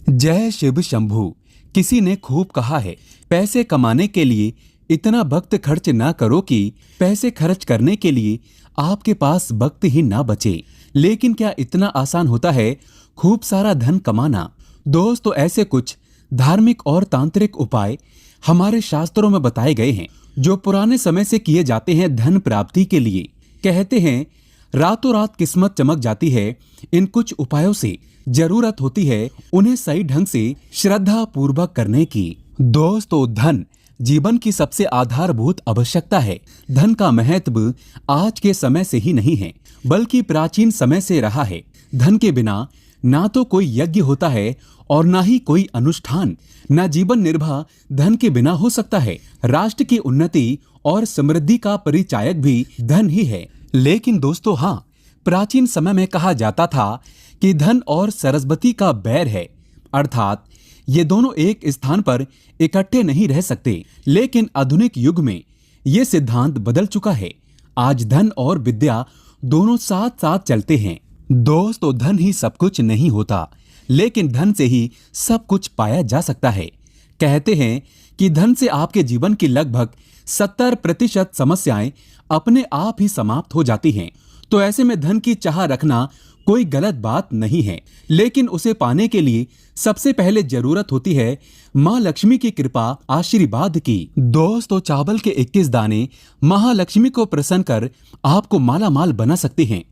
जय शिव शंभू। किसी ने खूब कहा है, पैसे कमाने के लिए इतना वक्त खर्च ना करो कि पैसे खर्च करने के लिए आपके पास वक्त ही ना बचे। लेकिन क्या इतना आसान होता है खूब सारा धन कमाना? दोस्तों, ऐसे कुछ धार्मिक और तांत्रिक उपाय हमारे शास्त्रों में बताए गए हैं जो पुराने समय से किए जाते हैं धन प्राप्ति के लिए। कहते हैं रातों रात किस्मत चमक जाती है। इन कुछ उपायों से जरूरत होती है उन्हें सही ढंग से श्रद्धा पूर्वक करने की। दोस्तों, धन जीवन की सबसे आधारभूत आवश्यकता है। धन का महत्व आज के समय से ही नहीं है बल्कि प्राचीन समय से रहा है। धन के बिना ना तो कोई यज्ञ होता है और ना ही कोई अनुष्ठान। ना जीवन निर्वाह धन के बिना हो सकता है। राष्ट्र की उन्नति और समृद्धि का परिचायक भी धन ही है। लेकिन दोस्तों, हाँ, प्राचीन समय में कहा जाता था कि धन और सरस्वती का बैर है, अर्थात ये दोनों एक स्थान पर इकट्ठे नहीं रह सकते। लेकिन आधुनिक युग में ये सिद्धांत बदल चुका है। आज धन और विद्या दोनों साथ साथ चलते हैं। दोस्तों, धन ही सब कुछ नहीं होता, लेकिन धन से ही सब कुछ पाया जा सकता है। कहते हैं कि धन से आपके जीवन की लगभग 70% समस्याएं अपने आप ही समाप्त हो जाती हैं। तो ऐसे में धन की चाह रखना कोई गलत बात नहीं है, लेकिन उसे पाने के लिए सबसे पहले जरूरत होती है माँ लक्ष्मी की कृपा, आशीर्वाद की। दोस्तों, चावल के 21 दाने महालक्ष्मी को प्रसन्न कर आपको माला माल बना सकते हैं।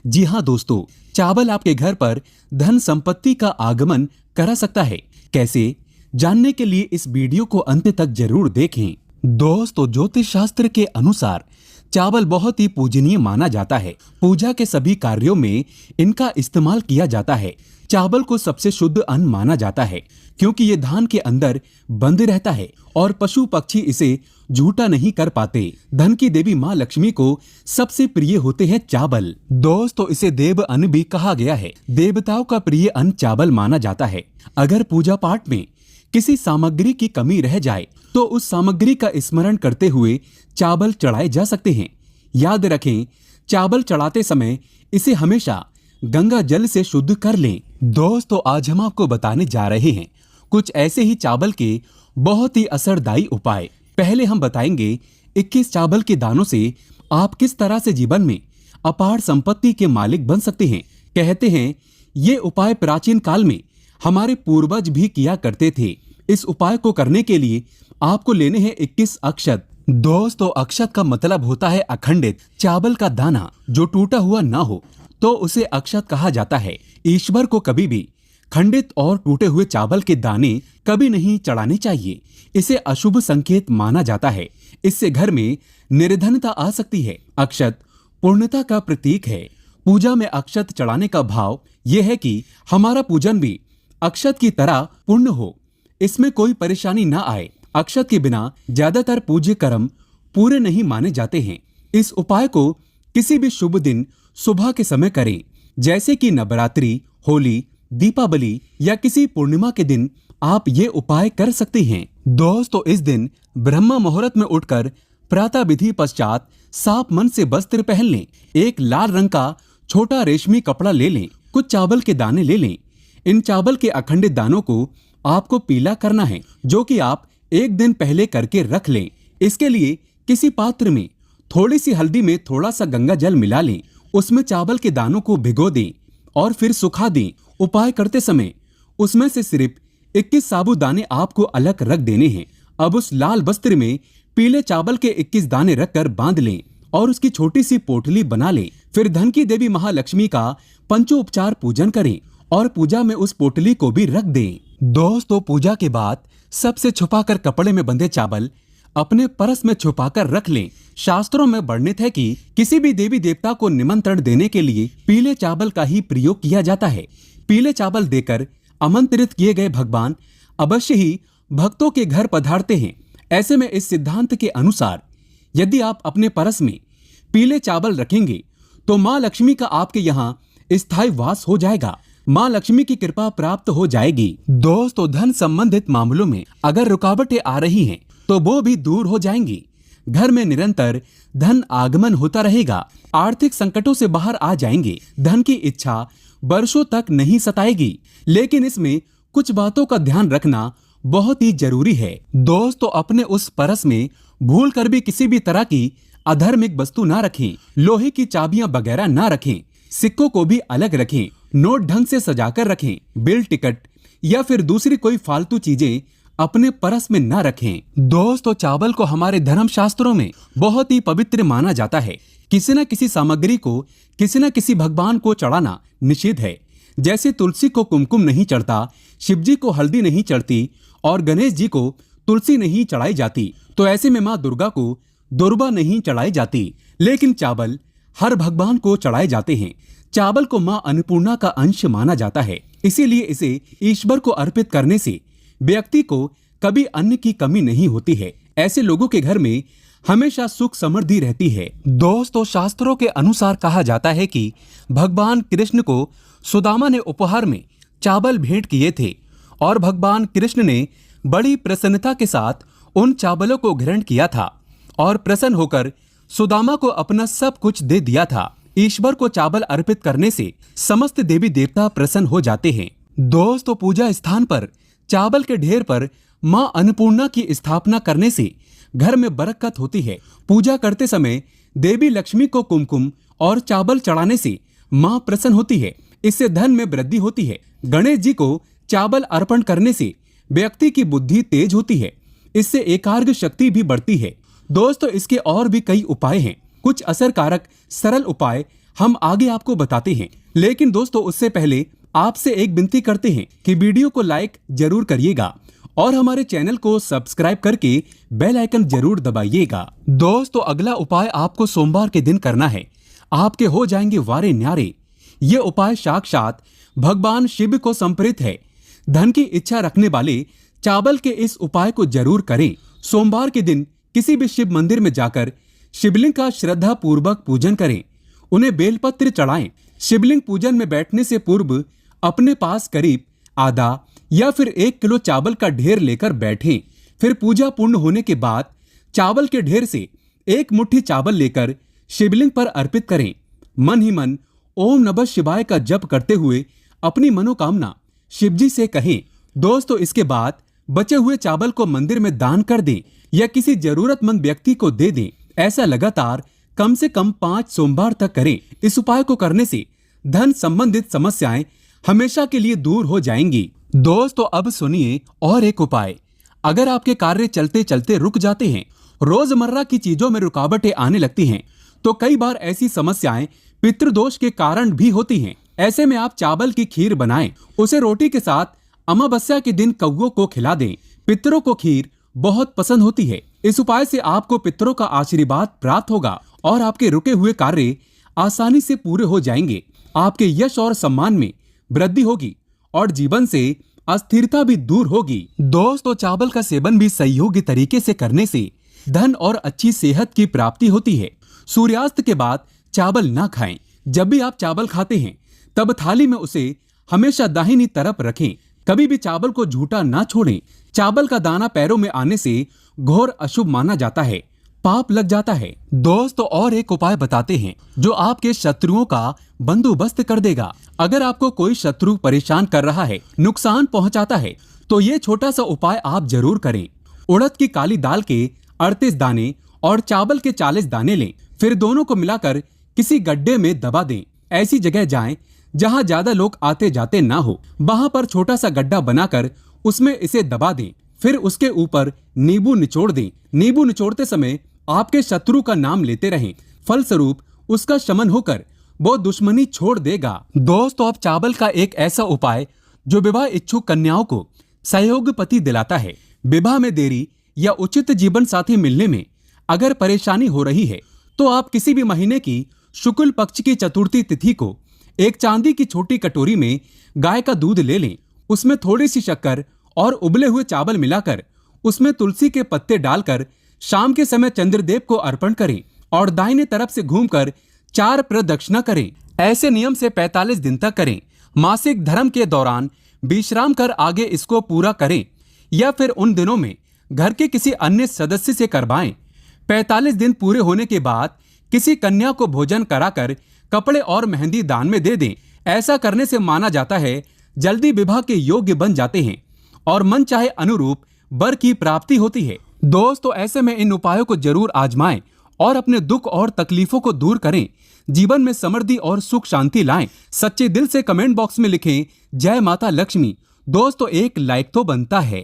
जी हाँ दोस्तों, चावल आपके घर पर धन संपत्ति का आगमन करा सकता है। कैसे, जानने के लिए इस वीडियो को अंत तक जरूर देखें। दोस्तों, ज्योतिष शास्त्र के अनुसार चावल बहुत ही पूजनीय माना जाता है। पूजा के सभी कार्यों में इनका इस्तेमाल किया जाता है। चावल को सबसे शुद्ध अन्न माना जाता है क्योंकि ये धान के अंदर बंद रहता है और पशु पक्षी इसे झूठा नहीं कर पाते। धन की देवी माँ लक्ष्मी को सबसे प्रिय होते हैं चावल। दोस्तों, इसे देव अन्न भी कहा गया है। देवताओं का प्रिय अन्न चावल माना जाता है। अगर पूजा पाठ में किसी सामग्री की कमी रह जाए तो उस सामग्री का स्मरण करते हुए चावल चढ़ाए जा सकते हैं। याद रखें, चावल चढ़ाते समय इसे हमेशा गंगा जल से शुद्ध कर लें। दोस्तों, आज हम आपको बताने जा रहे हैं कुछ ऐसे ही चावल के बहुत ही असरदायी उपाय। पहले हम बताएंगे 21 चावल के दानों से आप किस तरह से जीवन में अपार संपत्ति के मालिक बन सकते हैं। कहते हैं ये उपाय प्राचीन काल में हमारे पूर्वज भी किया करते थे। इस उपाय को करने के लिए आपको लेने हैं 21 अक्षत। दोस्तों, अक्षत का मतलब होता है अखंडित चावल का दाना जो टूटा हुआ ना हो तो उसे अक्षत कहा जाता है। ईश्वर को कभी भी खंडित और टूटे हुए चावल के दाने कभी नहीं चढ़ाने चाहिए। इसे अशुभ संकेत माना जाता है। इससे घर में निर्धनता आ सकती है। अक्षत पूर्णता का प्रतीक है। पूजा में अक्षत चढ़ाने का भाव यह है कि हमारा पूजन भी अक्षत की तरह पूर्ण हो, इसमें कोई परेशानी ना आए। अक्षत के बिना ज्यादातर पूज्य कर्म पूरे नहीं माने जाते हैं। इस उपाय को किसी भी शुभ दिन सुबह के समय करें, जैसे कि नवरात्रि, होली, दीपावली या किसी पूर्णिमा के दिन आप ये उपाय कर सकते हैं। दोस्तों, इस दिन ब्रह्म मुहूर्त में उठकर प्रातः विधि पश्चात साफ मन से वस्त्र पहन लें। एक लाल रंग का छोटा रेशमी कपड़ा ले लें। कुछ चावल के दाने ले लें। इन चावल के अखंडित दानों को आपको पीला करना है, जो कि आप एक दिन पहले करके रख लें। इसके लिए किसी पात्र में थोड़ी सी हल्दी में थोड़ा सा गंगा जल मिला लें। उसमें चावल के दानों को भिगो दें और फिर सुखा दें। उपाय करते समय उसमें से सिर्फ 21 साबुदाने आपको अलग रख देने हैं। अब उस लाल वस्त्र में पीले चावल के 21 दाने रखकर बांध लें और उसकी छोटी सी पोटली बना लें। फिर धन की देवी महालक्ष्मी का पंचोपचार पूजन करें और पूजा में उस पोटली को भी रख दें। दोस्तों, पूजा के बाद सबसे छुपाकर कपड़े में बंधे चावल अपने परस में छुपाकर रख लें। शास्त्रों में वर्णित है कि किसी भी देवी देवता को निमंत्रण देने के लिए पीले चावल का ही प्रयोग किया जाता है। पीले चावल देकर आमंत्रित किए गए भगवान अवश्य ही भक्तों के घर पधारते हैं। ऐसे में इस सिद्धांत के अनुसार यदि आप अपने परस में पीले चावल रखेंगे तो माँ लक्ष्मी का आपके यहाँ स्थायी वास हो जाएगा। माँ लक्ष्मी की कृपा प्राप्त हो जाएगी। दोस्तों, धन संबंधित मामलों में अगर रुकावटें आ रही हैं तो वो भी दूर हो जाएंगी। घर में निरंतर धन आगमन होता रहेगा। आर्थिक संकटों से बाहर आ जाएंगे। धन की इच्छा वर्षों तक नहीं सताएगी, लेकिन इसमें कुछ बातों का ध्यान रखना बहुत ही जरूरी है। दोस्तों, अपने उस परस में भूल कर भी किसी भी तरह की अधार्मिक वस्तु ना रखें, लोहे की चाबियां वगैरह ना रखें, सिक्कों को भी अलग रखें, नोट ढंग से सजाकर रखें, बिल टिकट या फिर दूसरी कोई फालतू चीजें अपने परस में ना रखें। दोस्तों, चावल को हमारे धर्म शास्त्रों में बहुत ही पवित्र माना जाता है। किसी न किसी सामग्री को किसी न किसी भगवान को चढ़ाना निषिद्ध है। जैसे तुलसी को कुमकुम नहीं चढ़ता, शिव जी को हल्दी नहीं चढ़ती और गणेश जी को तुलसी नहीं चढ़ाई जाती, तो ऐसे में माँ दुर्गा को दुर्बा नहीं चढ़ाई जाती। लेकिन चावल हर भगवान को चढ़ाए जाते हैं। चावल को माँ अन्नपूर्णा का अंश माना जाता है, इसीलिए इसे ईश्वर को अर्पित करने से व्यक्ति को कभी अन्न की कमी नहीं होती है। ऐसे लोगों के घर में हमेशा सुख समृद्धि रहती है। दोस्तों, शास्त्रों के अनुसार कहा जाता है कि भगवान कृष्ण को सुदामा ने उपहार में चावल भेंट किए थे और भगवान कृष्ण ने बड़ी प्रसन्नता के साथ उन चावलों को ग्रहण किया था और प्रसन्न होकर सुदामा को अपना सब कुछ दे दिया था। ईश्वर को चावल अर्पित करने से समस्त देवी देवता प्रसन्न हो जाते हैं। दोस्तों, पूजा स्थान पर चावल के ढेर पर माँ अन्नपूर्णा की स्थापना करने से घर में बरकत होती है। पूजा करते समय देवी लक्ष्मी को कुमकुम और चावल चढ़ाने से माँ प्रसन्न होती है, इससे धन में वृद्धि होती है। गणेश जी को चावल अर्पण करने से व्यक्ति की बुद्धि तेज होती है, इससे एकाग्र शक्ति भी बढ़ती है। दोस्तों, इसके और भी कई उपाय हैं। कुछ असरकारक सरल उपाय हम आगे आपको बताते हैं, लेकिन दोस्तों उससे पहले आपसे एक विनती करते हैं कि वीडियो को लाइक जरूर करिएगा और हमारे चैनल को सब्सक्राइब करके बेल आइकन जरूर दबाइएगा। दोस्तों, अगला उपाय आपको सोमवार के दिन करना है। आपके हो जाएंगे वारे न्यारे। ये उपाय साक्षात भगवान शिव को समर्पित है। धन की इच्छा रखने वाले चावल के इस उपाय को जरूर करें। सोमवार के दिन किसी भी शिव मंदिर में जाकर शिवलिंग का श्रद्धा पूर्वक पूजन करें, उन्हें बेलपत्र चढ़ाएं। शिवलिंग पूजन में बैठने से पूर्व अपने पास करीब आधा या फिर 1 किलो चावल का ढेर लेकर बैठें। फिर पूजा पूर्ण होने के बाद चावल के ढेर से 1 मुट्ठी चावल लेकर शिवलिंग पर अर्पित करें। मन ही मन ओम नमः शिवाय का जप करते हुए अपनी मनोकामना शिवजी से कहें। दोस्तों, इसके बाद बचे हुए चावल को मंदिर में दान कर दें या किसी जरूरतमंद व्यक्ति को दे दें। ऐसा लगातार कम से कम 5 सोमवार तक करें। इस उपाय को करने से धन संबंधित समस्याएं हमेशा के लिए दूर हो जाएंगी। दोस्तों, अब सुनिए और एक उपाय। अगर आपके कार्य चलते चलते रुक जाते हैं, रोजमर्रा की चीजों में रुकावटें आने लगती हैं, तो कई बार ऐसी समस्याएं पितृदोष के कारण भी होती हैं। ऐसे में आप चावल की खीर बनाएं, उसे रोटी के साथ अमावस्या के दिन कौओं को खिला दें। पितरों को खीर बहुत पसंद होती है। इस उपाय से आपको पितरों का आशीर्वाद प्राप्त होगा और आपके रुके हुए कार्य आसानी से पूरे हो जाएंगे। आपके यश और सम्मान में वृद्धि होगी और जीवन से अस्थिरता भी दूर होगी। दोस्तों, चावल का सेवन भी सहयोगी तरीके से करने से धन और अच्छी सेहत की प्राप्ति होती है। सूर्यास्त के बाद चावल ना खाएं। जब भी आप चावल खाते हैं तब थाली में उसे हमेशा दाहिनी तरफ रखें। कभी भी चावल को झूठा ना छोड़ें। चावल का दाना पैरों में आने से घोर अशुभ माना जाता है, पाप लग जाता है। दोस्तों, और एक उपाय बताते हैं जो आपके शत्रुओं का बंदोबस्त कर देगा। अगर आपको कोई शत्रु परेशान कर रहा है, नुकसान पहुंचाता है, तो ये छोटा सा उपाय आप जरूर करें। उड़द की काली दाल के 38 दाने और चावल के 40 दाने लें। फिर दोनों को मिलाकर किसी गड्ढे में दबा दें। ऐसी जगह जाएं जहां ज्यादा लोग आते जाते ना हो। वहां पर छोटा सा गड्ढा बनाकर उसमें इसे दबा दें। फिर उसके ऊपर नींबू निचोड़ दें। नींबू निचोड़ते समय आपके शत्रु का नाम लेते रहें। फलस्वरूप उसका शमन होकर वो दुश्मनी छोड़ देगा। दोस्तों, अब चावल का एक ऐसा उपाय जो विवाह इच्छुक कन्याओं को सहयोग पति दिलाता है। विवाह में देरी या उचित जीवन साथी मिलने में अगर परेशानी हो रही है, तो आप किसी भी महीने की शुक्ल पक्ष की चतुर्थी तिथि को एक चांदी की छोटी कटोरी में गाय का दूध ले लें। उसमें थोड़ी सी शक्कर और उबले हुए चावल मिलाकर उसमें तुलसी के पत्ते डालकर शाम के समय चंद्रदेव को अर्पण करें और दाहिने तरफ से घूमकर 4 प्रदक्षिणा करें। ऐसे नियम से 45 दिन तक करें। मासिक धर्म के दौरान विश्राम कर आगे इसको पूरा करें या फिर उन दिनों में घर के किसी अन्य सदस्य से करवाएं। 45 दिन पूरे होने के बाद किसी कन्या को भोजन कराकर कपड़े और मेहंदी दान में दे दें। ऐसा करने से माना जाता है जल्दी विवाह के योग्य बन जाते हैं और मन चाहे अनुरूप वर की प्राप्ति होती है। दोस्तों, ऐसे में इन उपायों को जरूर आजमाएं और अपने दुख और तकलीफों को दूर करें। जीवन में समृद्धि और सुख शांति लाएं। सच्चे दिल से कमेंट बॉक्स में लिखें जय माता लक्ष्मी। दोस्तों, एक लाइक तो बनता है।